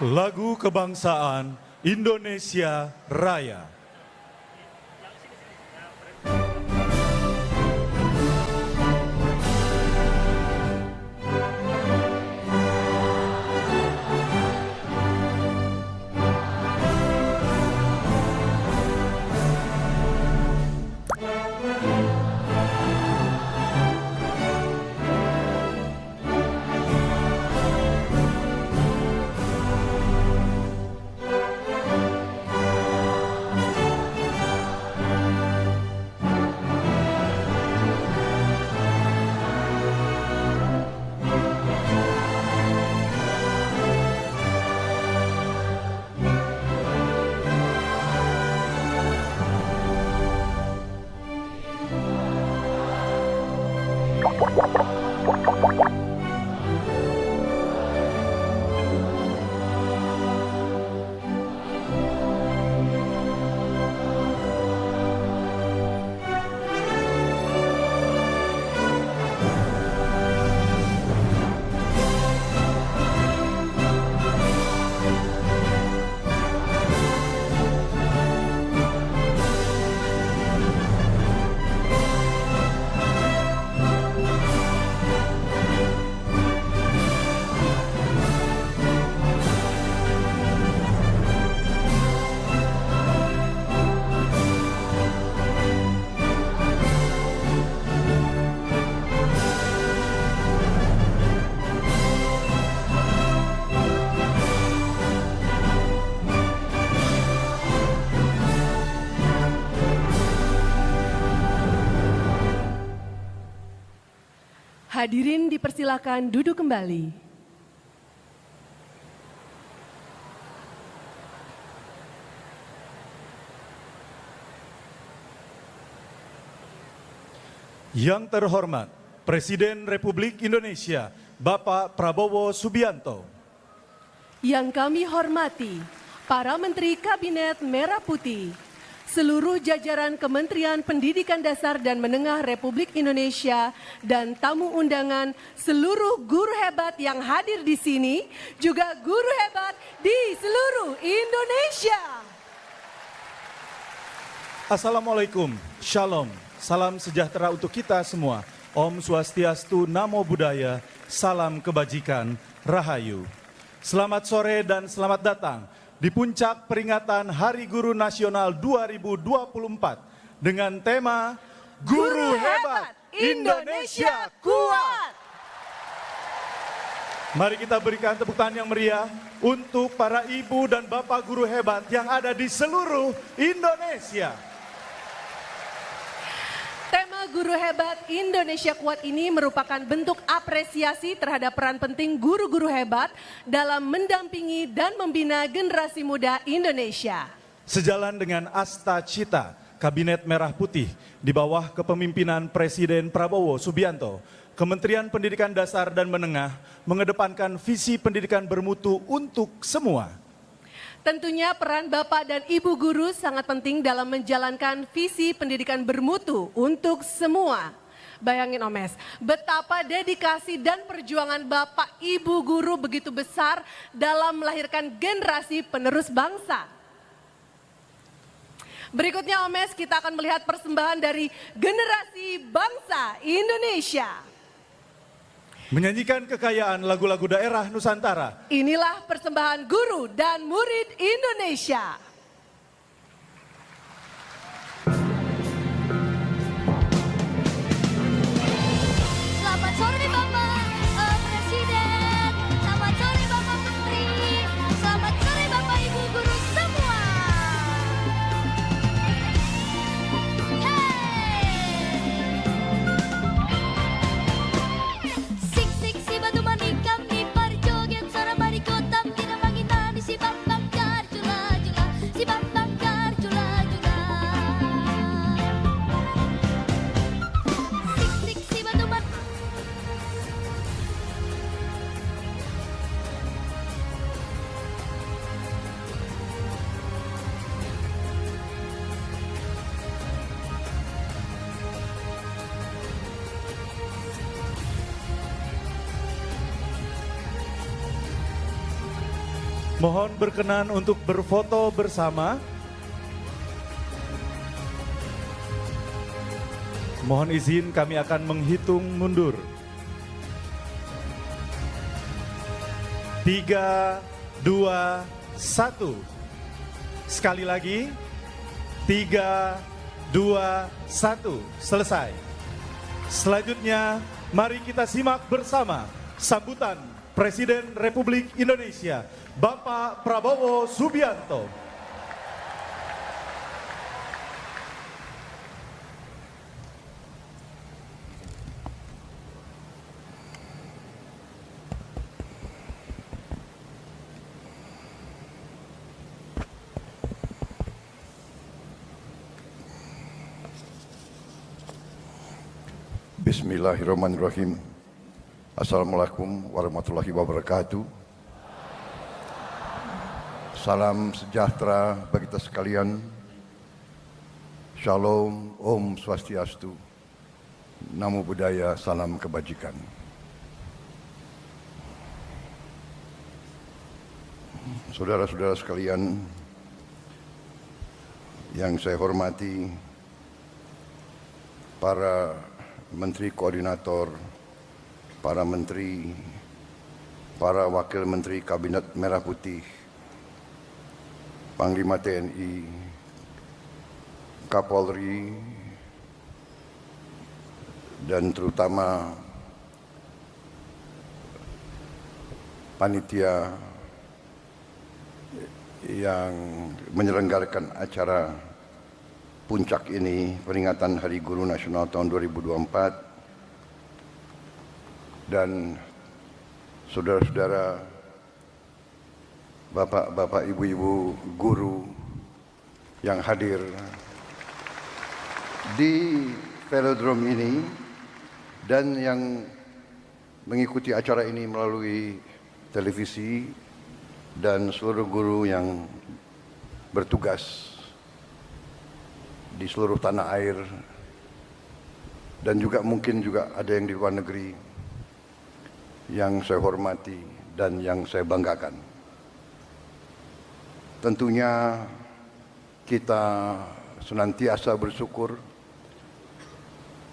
Lagu Kebangsaan Indonesia Raya. Hadirin dipersilakan duduk kembali. Yang terhormat Presiden Republik Indonesia, Bapak Prabowo Subianto. Yang kami hormati, para Menteri Kabinet Merah Putih, seluruh jajaran Kementerian Pendidikan Dasar dan Menengah Republik Indonesia, dan tamu undangan seluruh guru hebat yang hadir di sini, juga guru hebat di seluruh Indonesia. Assalamualaikum, Shalom, salam sejahtera untuk kita semua. Om Swastiastu, Namo Buddhaya, salam kebajikan, Rahayu. Selamat sore dan selamat datang di puncak peringatan Hari Guru Nasional 2024 dengan tema Guru Hebat Indonesia Kuat. Mari kita berikan tepuk tangan yang meriah untuk para ibu dan bapak guru hebat yang ada di seluruh Indonesia. Tema Guru Hebat Indonesia Kuat ini merupakan bentuk apresiasi terhadap peran penting guru-guru hebat dalam mendampingi dan membina generasi muda Indonesia. Sejalan dengan Asta Cita, Kabinet Merah Putih di bawah kepemimpinan Presiden Prabowo Subianto, Kementerian Pendidikan Dasar dan Menengah mengedepankan visi pendidikan bermutu untuk semua. Tentunya peran Bapak dan Ibu guru sangat penting dalam menjalankan visi pendidikan bermutu untuk semua. Bayangin Omes, betapa dedikasi dan perjuangan Bapak Ibu guru begitu besar dalam melahirkan generasi penerus bangsa. Berikutnya Omes, kita akan melihat persembahan dari generasi bangsa Indonesia. Menyanyikan kekayaan lagu-lagu daerah Nusantara. Inilah persembahan guru dan murid Indonesia. Selamat sore Bapak Presiden, selamat sore Bapak Menteri, selamat sore Bapak Ibu guru semua. Sik sik si batu manikam ni parjoget sara marikotam kita manginani si bambang jar jula jula. Mohon berkenan untuk berfoto bersama. Mohon izin kami akan menghitung mundur. 3, 2, 1. Sekali lagi. 3, 2, 1. Selesai. Selanjutnya, mari kita simak bersama sambutan Presiden Republik Indonesia, Bapak Prabowo Subianto. Bismillahirrahmanirrahim. Assalamualaikum warahmatullahi wabarakatuh. Salam sejahtera bagi kita sekalian. Shalom, Om Swastiastu, Namo Buddhaya, salam kebajikan. Saudara-saudara sekalian yang saya hormati, para Menteri Koordinator, para Menteri, para Wakil Menteri Kabinet Merah Putih, Panglima TNI, Kapolri, dan terutama panitia yang menyelenggarakan acara puncak ini, peringatan Hari Guru Nasional tahun 2024, dan saudara-saudara, bapak-bapak, ibu-ibu guru yang hadir di velodrome ini dan yang mengikuti acara ini melalui televisi, dan seluruh guru yang bertugas di seluruh tanah air, dan juga mungkin juga ada yang di luar negeri yang saya hormati dan yang saya banggakan. Tentunya kita senantiasa bersyukur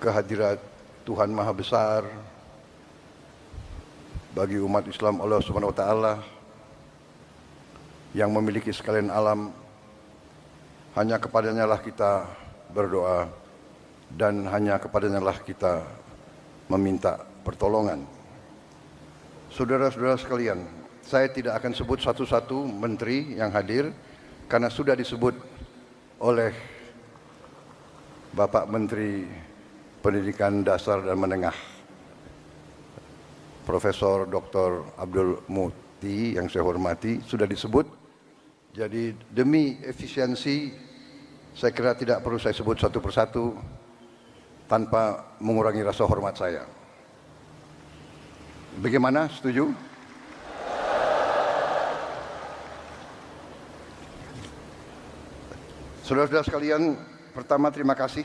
kehadirat Tuhan Maha Besar bagi umat Islam, Allah Subhanahu wa taala yang memiliki sekalian alam. Hanya kepadanya lah kita berdoa dan hanya kepadanya lah kita meminta pertolongan. Saudara-saudara sekalian, saya tidak akan sebut satu-satu menteri yang hadir karena sudah disebut oleh Bapak Menteri Pendidikan Dasar dan Menengah, Profesor Dr. Abdul Muti yang saya hormati, sudah disebut. Jadi demi efisiensi, saya kira tidak perlu saya sebut satu persatu tanpa mengurangi rasa hormat saya. Bagaimana? Setuju? Saudara-saudara sekalian, pertama terima kasih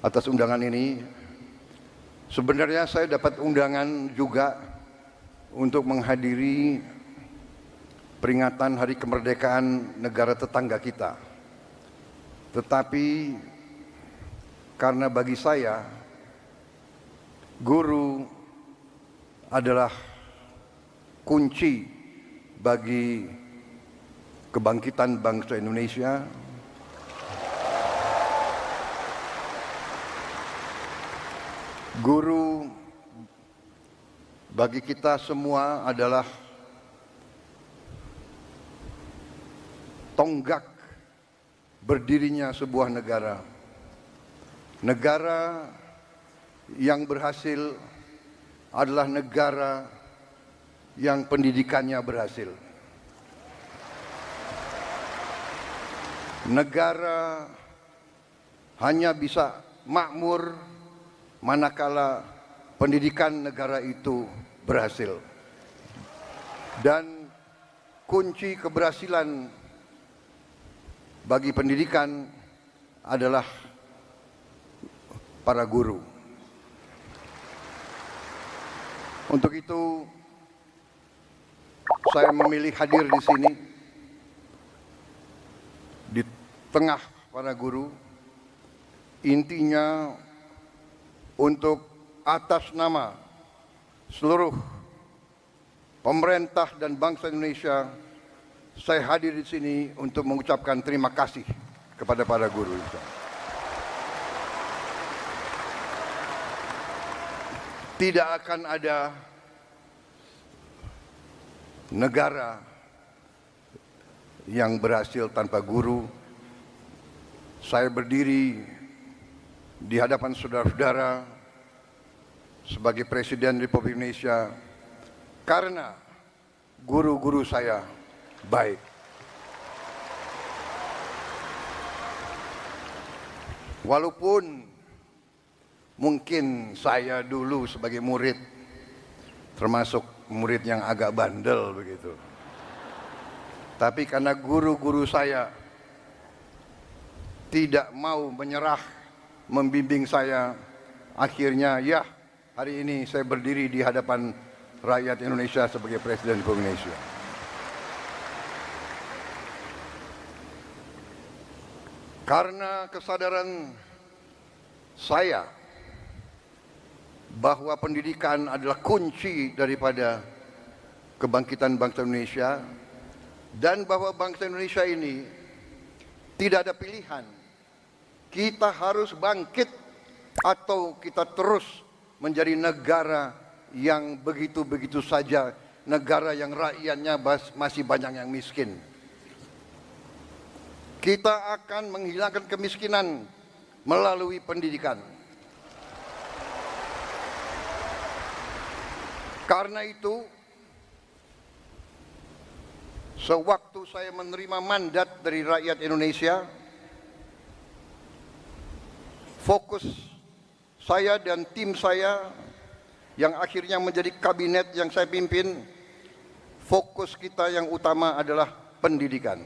atas undangan ini. Sebenarnya saya dapat undangan juga untuk menghadiri peringatan Hari Kemerdekaan negara tetangga kita. Tetapi karena bagi saya guru adalah kunci bagi kebangkitan bangsa Indonesia, guru bagi kita semua adalah tonggak berdirinya sebuah negara. Negara yang berhasil adalah negara yang pendidikannya berhasil. Negara hanya bisa makmur manakala pendidikan negara itu berhasil. Dan kunci keberhasilan bagi pendidikan adalah para guru. Untuk itu saya memilih hadir di sini di tengah para guru, intinya untuk atas nama seluruh pemerintah dan bangsa Indonesia, saya hadir di sini untuk mengucapkan terima kasih kepada para guru. Tidak akan ada negara yang berhasil tanpa guru. Saya berdiri di hadapan saudara-saudara sebagai Presiden Republik Indonesia karena guru-guru saya baik. Walaupun mungkin saya dulu sebagai murid termasuk murid yang agak bandel begitu. Tapi karena guru-guru saya tidak mau menyerah membimbing saya, akhirnya ya hari ini saya berdiri di hadapan rakyat Indonesia sebagai Presiden Republik Indonesia. Karena kesadaran saya bahwa pendidikan adalah kunci daripada kebangkitan bangsa Indonesia dan bahwa bangsa Indonesia ini tidak ada pilihan. Kita harus bangkit atau kita terus menjadi negara yang begitu-begitu saja, negara yang rakyatnya masih banyak yang miskin. Kita akan menghilangkan kemiskinan melalui pendidikan. Karena itu, sewaktu saya menerima mandat dari rakyat Indonesia, fokus saya dan tim saya yang akhirnya menjadi kabinet yang saya pimpin, fokus kita yang utama adalah pendidikan.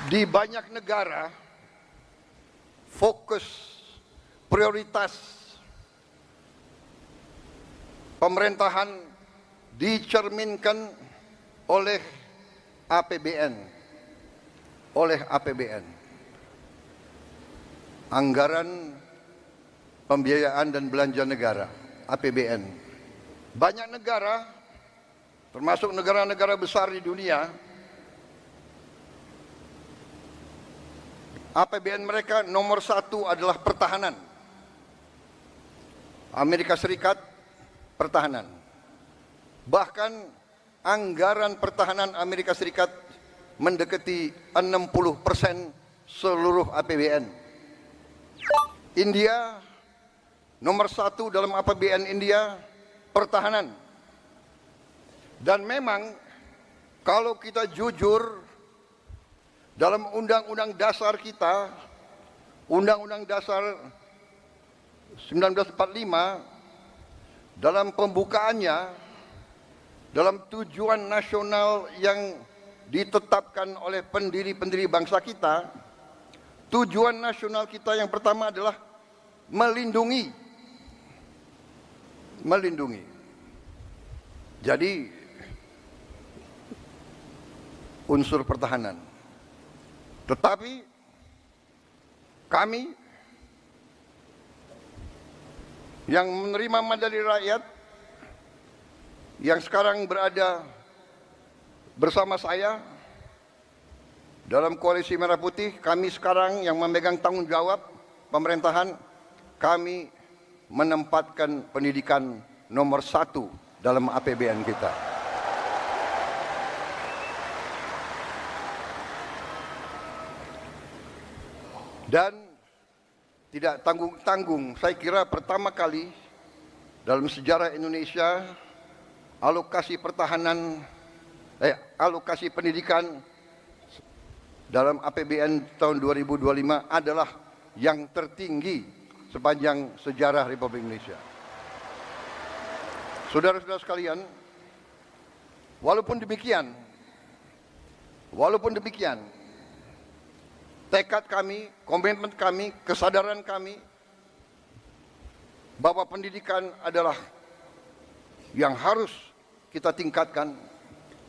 Di banyak negara, fokus prioritas pemerintahan dicerminkan oleh APBN, anggaran pembiayaan dan belanja negara, APBN. Banyak negara, termasuk negara-negara besar di dunia, APBN mereka nomor 1 adalah pertahanan. Amerika Serikat, pertahanan. Bahkan anggaran pertahanan Amerika Serikat mendekati 60% seluruh APBN. India, nomor 1 dalam APBN India, pertahanan. Dan memang kalau kita jujur, dalam undang-undang dasar kita, Undang-Undang Dasar 1945, dalam pembukaannya, dalam tujuan nasional yang ditetapkan oleh pendiri-pendiri bangsa kita, tujuan nasional kita yang pertama adalah melindungi. Jadi, unsur pertahanan. Tetapi kami yang menerima mandat dari rakyat, yang sekarang berada bersama saya dalam Koalisi Merah Putih, kami sekarang yang memegang tanggung jawab pemerintahan, kami menempatkan pendidikan nomor 1 dalam APBN kita. Dan tidak tanggung-tanggung, saya kira pertama kali dalam sejarah Indonesia alokasi pendidikan dalam APBN tahun 2025 adalah yang tertinggi sepanjang sejarah Republik Indonesia. Saudara-saudara sekalian, walaupun demikian, tekad kami, komitmen kami, kesadaran kami bahwa pendidikan adalah yang harus kita tingkatkan,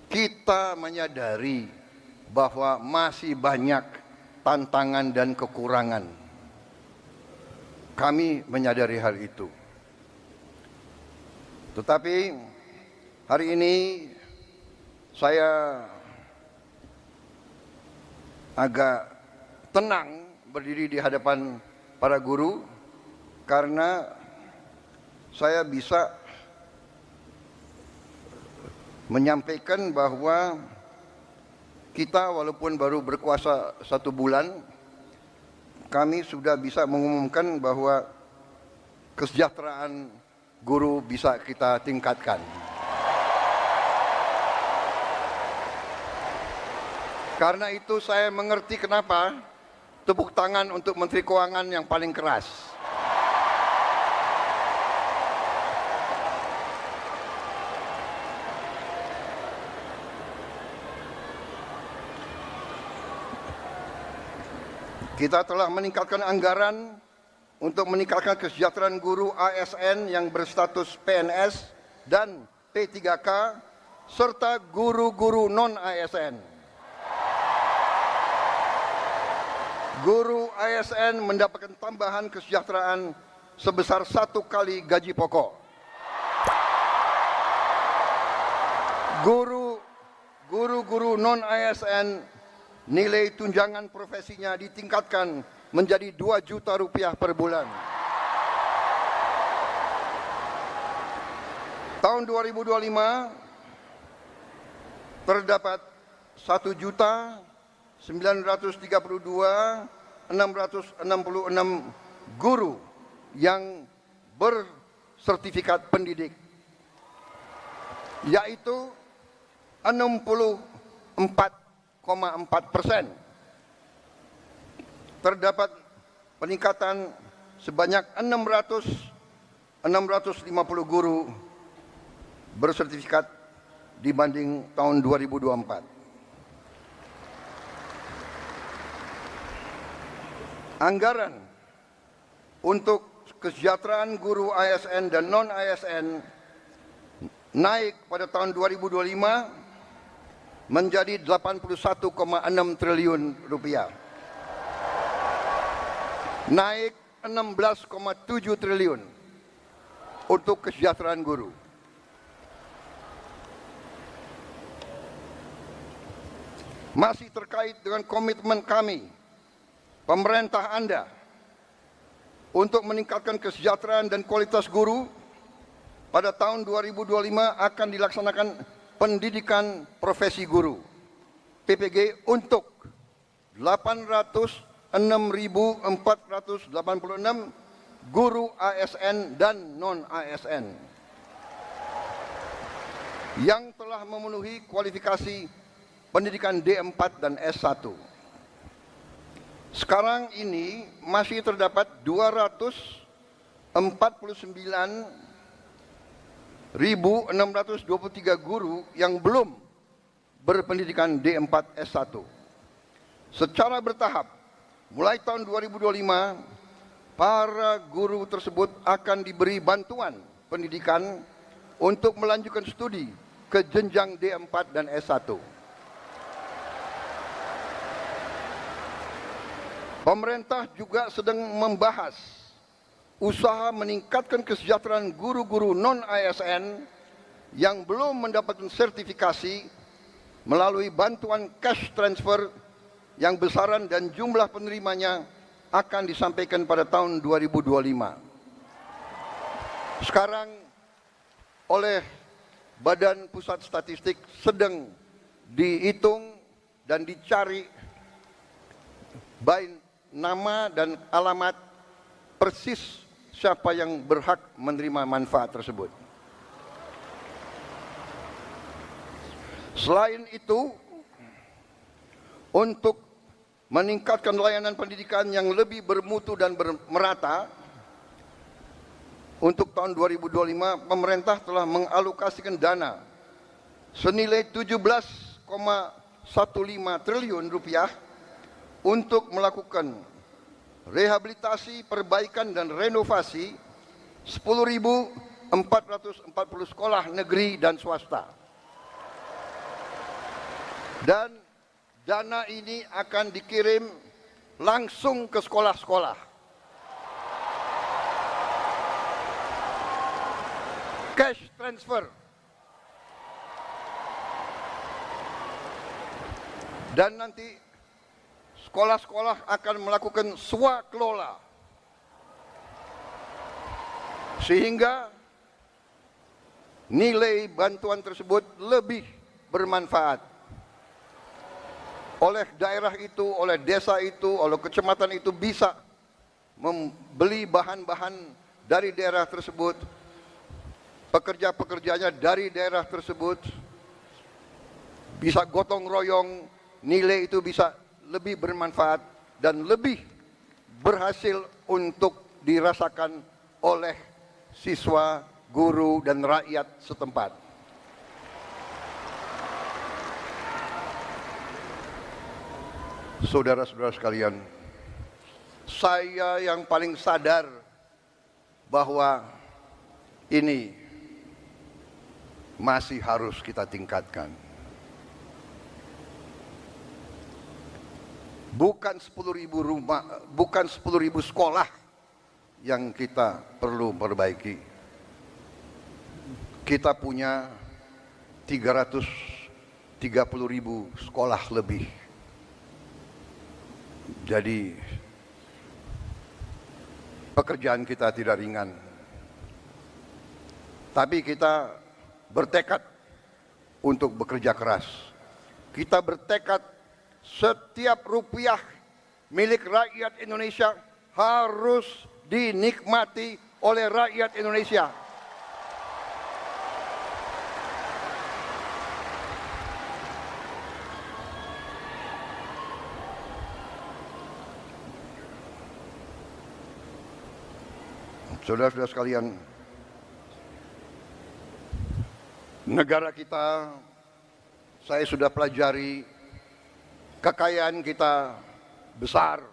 kita menyadari bahwa masih banyak tantangan dan kekurangan. Kami menyadari hal itu. Tetapi hari ini saya agak tenang berdiri di hadapan para guru karena saya bisa menyampaikan bahwa kita walaupun baru berkuasa 1 bulan, kami sudah bisa mengumumkan bahwa kesejahteraan guru bisa kita tingkatkan. Karena itu saya mengerti kenapa tepuk tangan untuk Menteri Keuangan yang paling keras. Kita telah meningkatkan anggaran untuk meningkatkan kesejahteraan guru ASN yang berstatus PNS dan P3K serta guru-guru non-ASN. Guru ASN mendapatkan tambahan kesejahteraan sebesar 1 kali gaji pokok. Guru-guru non-ASN nilai tunjangan profesinya ditingkatkan menjadi 2 juta rupiah per bulan. Tahun 2025 terdapat 1.932.666 guru yang bersertifikat pendidik, yaitu 64,4%. Terdapat peningkatan sebanyak 650 guru bersertifikat dibanding tahun 2024. Anggaran untuk kesejahteraan guru ASN dan non-ASN naik pada tahun 2025 menjadi 81,6 triliun rupiah. Naik 16,7 triliun untuk kesejahteraan guru. Masih terkait dengan komitmen kami, pemerintah Anda, untuk meningkatkan kesejahteraan dan kualitas guru, pada tahun 2025 akan dilaksanakan pendidikan profesi guru PPG untuk 806.486 guru ASN dan non-ASN yang telah memenuhi kualifikasi pendidikan D4 dan S1. Sekarang ini masih terdapat 249.623 guru yang belum berpendidikan D4 S1. Secara bertahap, mulai tahun 2025, para guru tersebut akan diberi bantuan pendidikan untuk melanjutkan studi ke jenjang D4 dan S1. Pemerintah juga sedang membahas usaha meningkatkan kesejahteraan guru-guru non-ASN yang belum mendapatkan sertifikasi melalui bantuan cash transfer yang besaran dan jumlah penerimanya akan disampaikan pada tahun 2025. Sekarang oleh Badan Pusat Statistik sedang dihitung dan dicari baik nama dan alamat persis siapa yang berhak menerima manfaat tersebut. Selain itu, untuk meningkatkan layanan pendidikan yang lebih bermutu dan merata, untuk tahun 2025 pemerintah telah mengalokasikan dana senilai 17,15 triliun rupiah untuk melakukan rehabilitasi, perbaikan dan renovasi 10.900 440 sekolah negeri dan swasta. Dan dana ini akan dikirim langsung ke sekolah-sekolah. Cash transfer. Dan nanti sekolah-sekolah akan melakukan swakelola. Sehingga nilai bantuan tersebut lebih bermanfaat. Oleh daerah itu, oleh desa itu, oleh kecamatan itu bisa membeli bahan-bahan dari daerah tersebut, pekerja-pekerjanya dari daerah tersebut, bisa gotong royong, nilai itu bisa lebih bermanfaat dan lebih berhasil untuk dirasakan oleh siswa, guru, dan rakyat setempat. Saudara-saudara sekalian, saya yang paling sadar bahwa ini masih harus kita tingkatkan. Bukan 10.000 rumah, bukan 10.000 sekolah yang kita perlu perbaiki. Kita punya 330.000 sekolah lebih. Jadi pekerjaan kita tidak ringan. Tapi kita bertekad untuk bekerja keras. Kita bertekad setiap rupiah milik rakyat Indonesia harus dinikmati oleh rakyat Indonesia. Saudara-saudara sekalian, negara kita, saya sudah pelajari, kekayaan kita besar.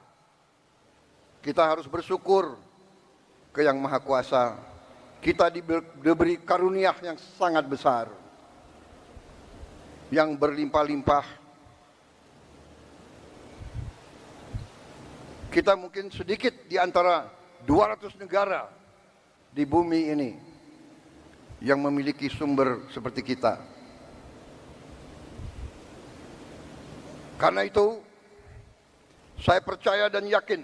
Kita harus bersyukur ke Yang Maha Kuasa. Kita diberi karunia yang sangat besar, yang berlimpah-limpah. Kita mungkin sedikit di antara 200 negara di bumi ini yang memiliki sumber seperti kita. Karena itu, saya percaya dan yakin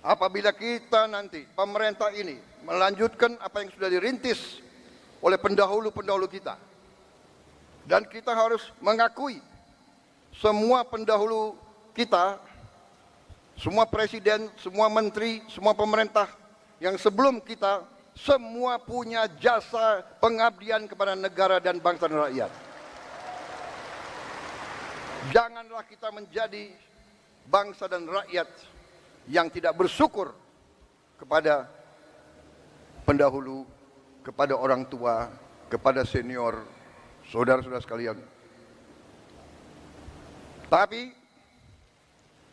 apabila kita nanti, pemerintah ini melanjutkan apa yang sudah dirintis oleh pendahulu-pendahulu kita, dan kita harus mengakui semua pendahulu kita, semua presiden, semua menteri, semua pemerintah yang sebelum kita, semua punya jasa pengabdian kepada negara dan bangsa dan rakyat. Janganlah kita menjadi bangsa dan rakyat yang tidak bersyukur kepada pendahulu, kepada orang tua, kepada senior, saudara-saudara sekalian. Tapi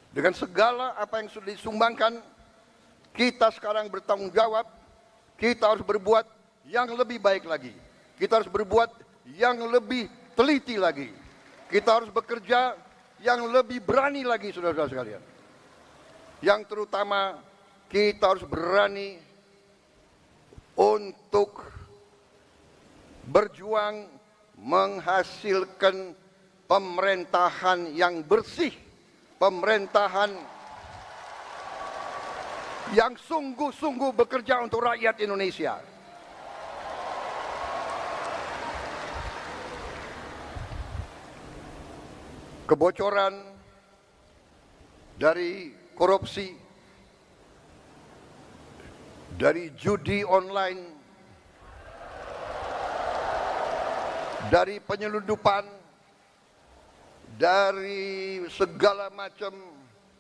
dengan segala apa yang sudah disumbangkan, kita sekarang bertanggung jawab. Kita harus berbuat yang lebih baik lagi. Kita harus berbuat yang lebih teliti lagi. Kita harus bekerja yang lebih berani lagi, saudara-saudara sekalian. Yang terutama, kita harus berani untuk berjuang menghasilkan pemerintahan yang bersih, pemerintahan yang sungguh-sungguh bekerja untuk rakyat Indonesia. Kebocoran dari korupsi, dari judi online, dari penyelundupan, dari segala macam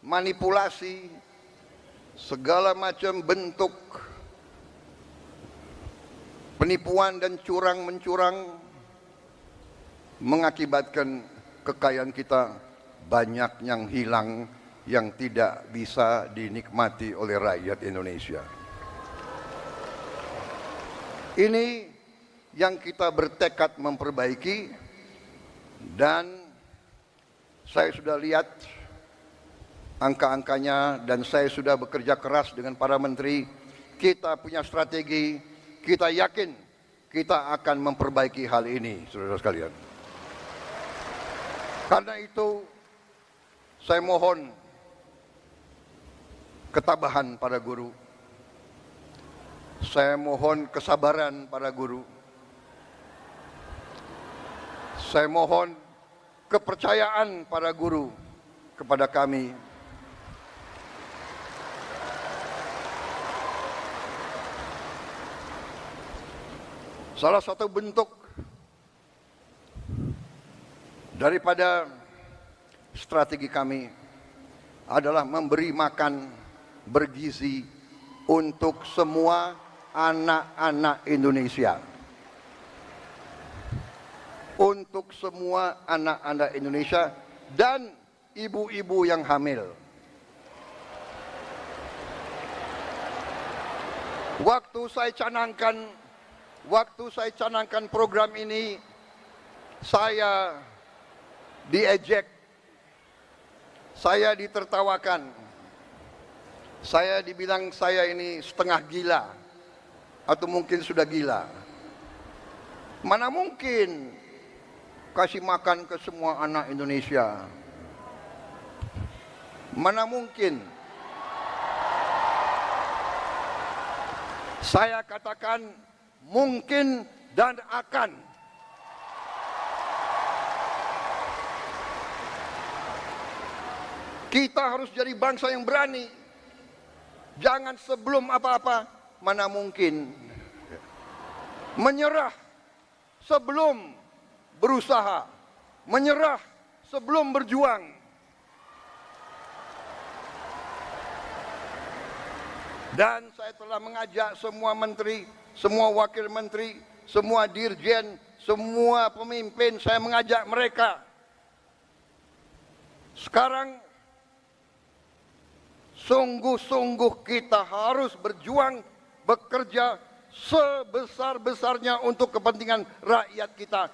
manipulasi, segala macam bentuk penipuan dan curang-mencurang mengakibatkan kekayaan kita banyak yang hilang, yang tidak bisa dinikmati oleh rakyat Indonesia. Ini yang kita bertekad memperbaiki, dan saya sudah lihat angka-angkanya dan saya sudah bekerja keras dengan para menteri. Kita punya strategi, kita yakin kita akan memperbaiki hal ini, saudara sekalian. Karena itu saya mohon ketabahan para guru. Saya mohon kesabaran para guru. Saya mohon kepercayaan para guru kepada kami. Salah satu bentuk daripada strategi kami adalah memberi makan bergizi untuk semua anak-anak Indonesia. Untuk semua anak-anak Indonesia dan ibu-ibu yang hamil. Waktu saya canangkan program ini, saya diejek, saya ditertawakan, saya dibilang saya ini setengah gila, atau mungkin sudah gila. Mana mungkin kasih makan ke semua anak Indonesia? Mana mungkin? Saya katakan mungkin dan akan. Kita harus jadi bangsa yang berani. Jangan sebelum apa-apa, mana mungkin. Menyerah sebelum berusaha. Menyerah sebelum berjuang. Dan saya telah mengajak semua menteri, semua wakil menteri, semua dirjen, semua pemimpin, saya mengajak mereka. Sekarang sungguh-sungguh kita harus berjuang, bekerja sebesar-besarnya untuk kepentingan rakyat kita.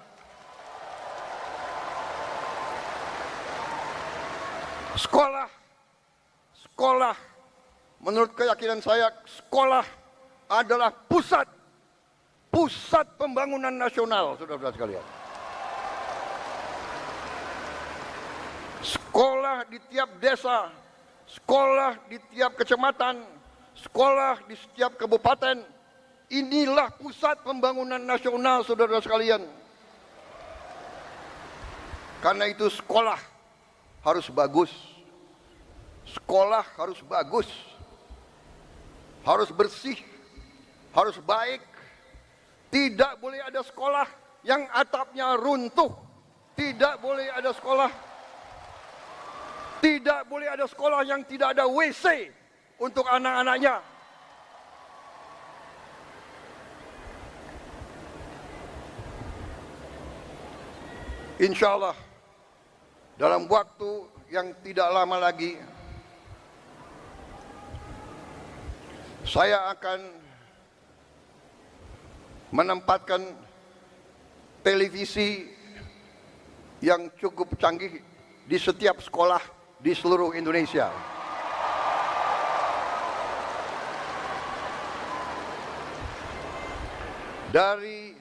Sekolah, menurut keyakinan saya, sekolah adalah pusat pembangunan nasional, saudara-saudara sekalian. Sekolah di tiap desa, sekolah di tiap kecamatan, sekolah di setiap kabupaten, inilah pusat pembangunan nasional, saudara-saudara sekalian. Karena itu sekolah harus bagus, sekolah harus bagus, harus bersih, harus baik. Tidak boleh ada sekolah yang atapnya runtuh. Tidak boleh ada sekolah. Tidak boleh ada sekolah yang tidak ada WC untuk anak-anaknya. Insya Allah dalam waktu yang tidak lama lagi saya akan menempatkan televisi yang cukup canggih di setiap sekolah di seluruh Indonesia. Dari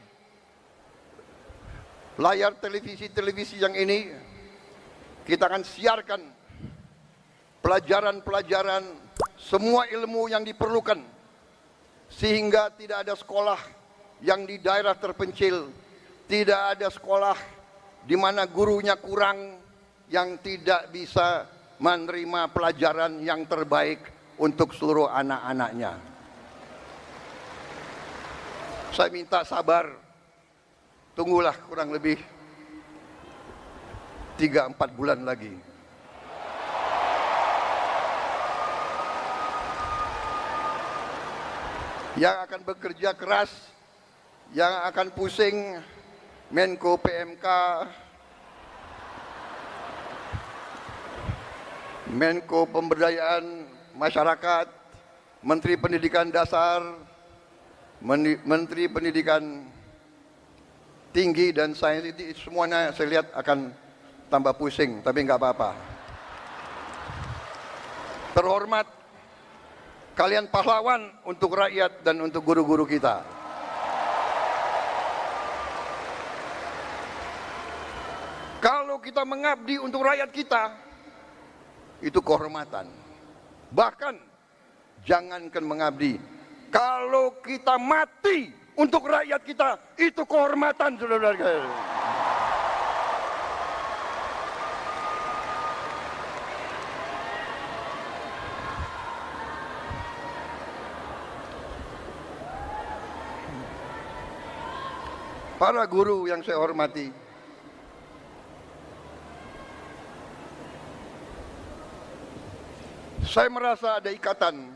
layar televisi yang ini kita akan siarkan pelajaran-pelajaran, semua ilmu yang diperlukan, sehingga tidak ada sekolah yang di daerah terpencil, tidak ada sekolah di mana gurunya kurang, yang tidak bisa menerima pelajaran yang terbaik untuk seluruh anak-anaknya. Saya minta sabar, tunggulah kurang lebih 3-4 bulan lagi. Yang akan bekerja keras, yang akan pusing Menko PMK, Menko Pemberdayaan Masyarakat, Menteri Pendidikan Dasar, Menteri Pendidikan Tinggi dan Sains, itu semuanya saya lihat akan tambah pusing, tapi nggak apa-apa. Terhormat, kalian pahlawan untuk rakyat dan untuk guru-guru kita. Kalau kita mengabdi untuk rakyat kita, itu kehormatan. Bahkan, jangankan mengabdi, kalau kita mati untuk rakyat kita, itu kehormatan, saudara-saudara. Para guru yang saya hormati, saya merasa ada ikatan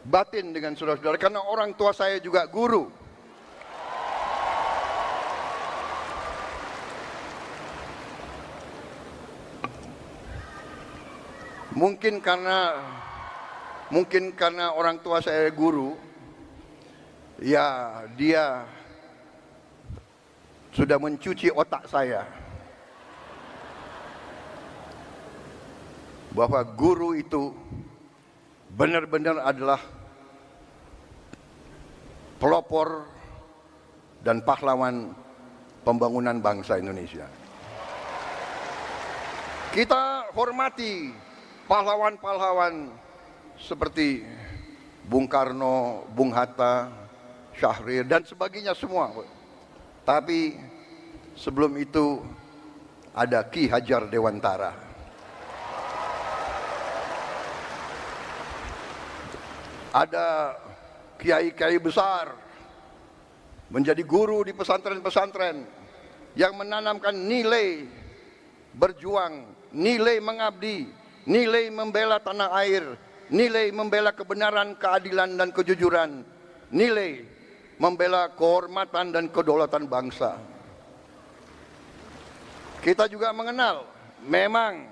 batin dengan saudara-saudara karena orang tua saya juga guru. Mungkin karena orang tua saya guru, ya dia sudah mencuci otak saya bahwa guru itu benar-benar adalah pelopor dan pahlawan pembangunan bangsa Indonesia. Kita hormati pahlawan-pahlawan seperti Bung Karno, Bung Hatta, Syahrir dan sebagainya semua. Tapi sebelum itu ada Ki Hajar Dewantara. Ada kiai-kiai besar menjadi guru di pesantren-pesantren yang menanamkan nilai berjuang, nilai mengabdi, nilai membela tanah air, nilai membela kebenaran, keadilan dan kejujuran, nilai membela kehormatan dan kedaulatan bangsa. Kita juga mengenal memang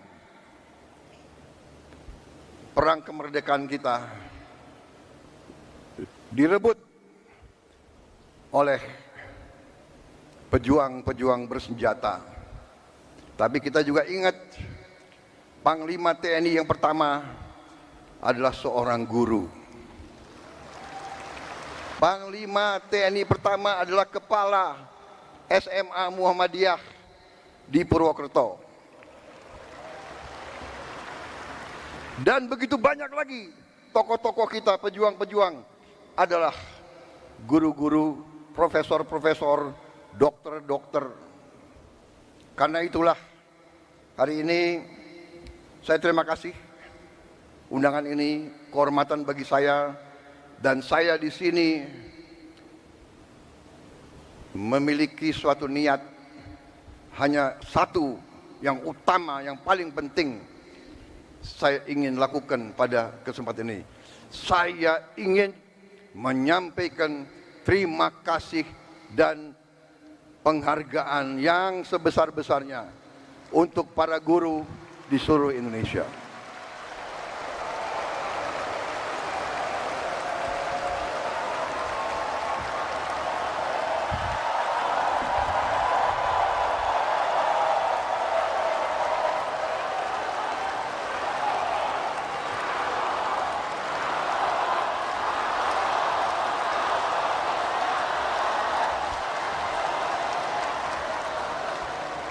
perang kemerdekaan kita direbut oleh pejuang-pejuang bersenjata. Tapi kita juga ingat Panglima TNI yang pertama adalah seorang guru. Panglima TNI pertama adalah kepala SMA Muhammadiyah di Purwokerto. Dan begitu banyak lagi tokoh-tokoh kita, pejuang-pejuang adalah guru-guru, profesor-profesor, dokter-dokter. Karena itulah hari ini saya terima kasih undangan ini, kehormatan bagi saya. Dan saya di sini memiliki suatu niat, hanya satu yang utama, yang paling penting saya ingin lakukan pada kesempatan ini. Saya ingin menyampaikan terima kasih dan penghargaan yang sebesar-besarnya untuk para guru di seluruh Indonesia.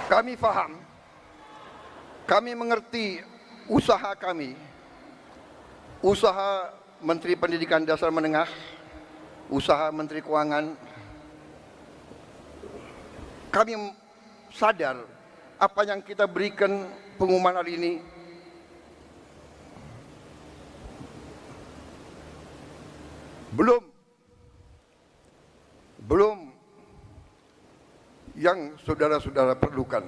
Kami faham, kami mengerti usaha kami, usaha Menteri Pendidikan Dasar Menengah, usaha Menteri Keuangan. Kami sadar apa yang kita berikan pengumuman hari ini belum yang saudara-saudara perlukan.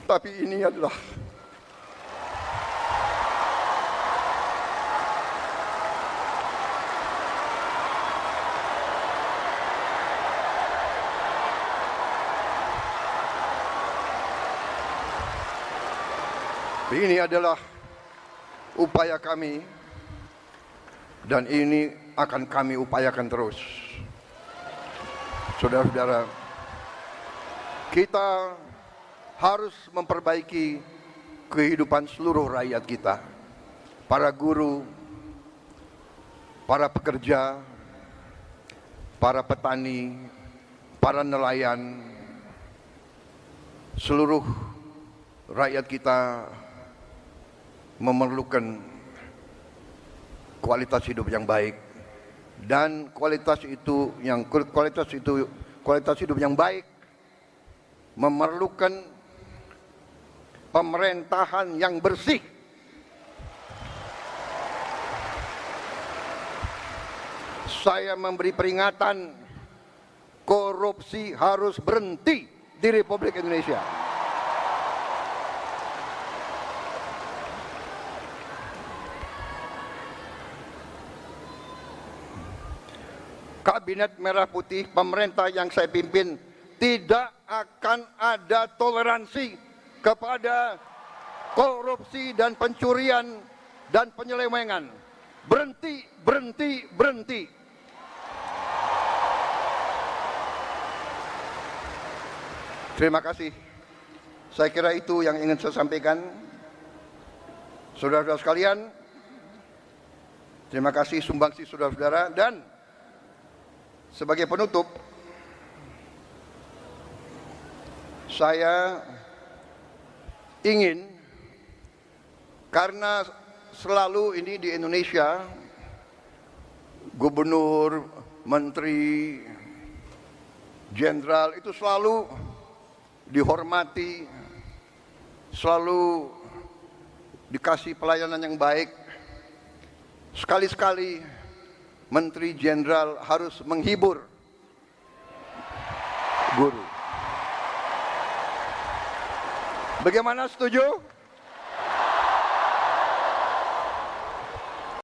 Tapi ini adalah upaya kami Dan ini akan kami upayakan terus. Saudara-saudara, kita harus memperbaiki kehidupan seluruh rakyat kita. Para guru, para pekerja, para petani, para nelayan, seluruh rakyat kita memerlukan kualitas hidup yang baik, dan kualitas hidup yang baik memerlukan pemerintahan yang bersih. Saya memberi peringatan, korupsi harus berhenti di Republik Indonesia. Kabinet Merah Putih, pemerintah yang saya pimpin, tidak akan ada toleransi kepada korupsi dan pencurian dan penyelewengan. Berhenti, berhenti, berhenti. Terima kasih. Saya kira itu yang ingin saya sampaikan. Saudara-saudara sekalian, terima kasih sumbangsi saudara-saudara, dan sebagai penutup, saya ingin, karena selalu ini di Indonesia, gubernur, menteri, jenderal itu selalu dihormati, selalu dikasih pelayanan yang baik. Sekali-sekali menteri jenderal harus menghibur guru. Bagaimana, setuju?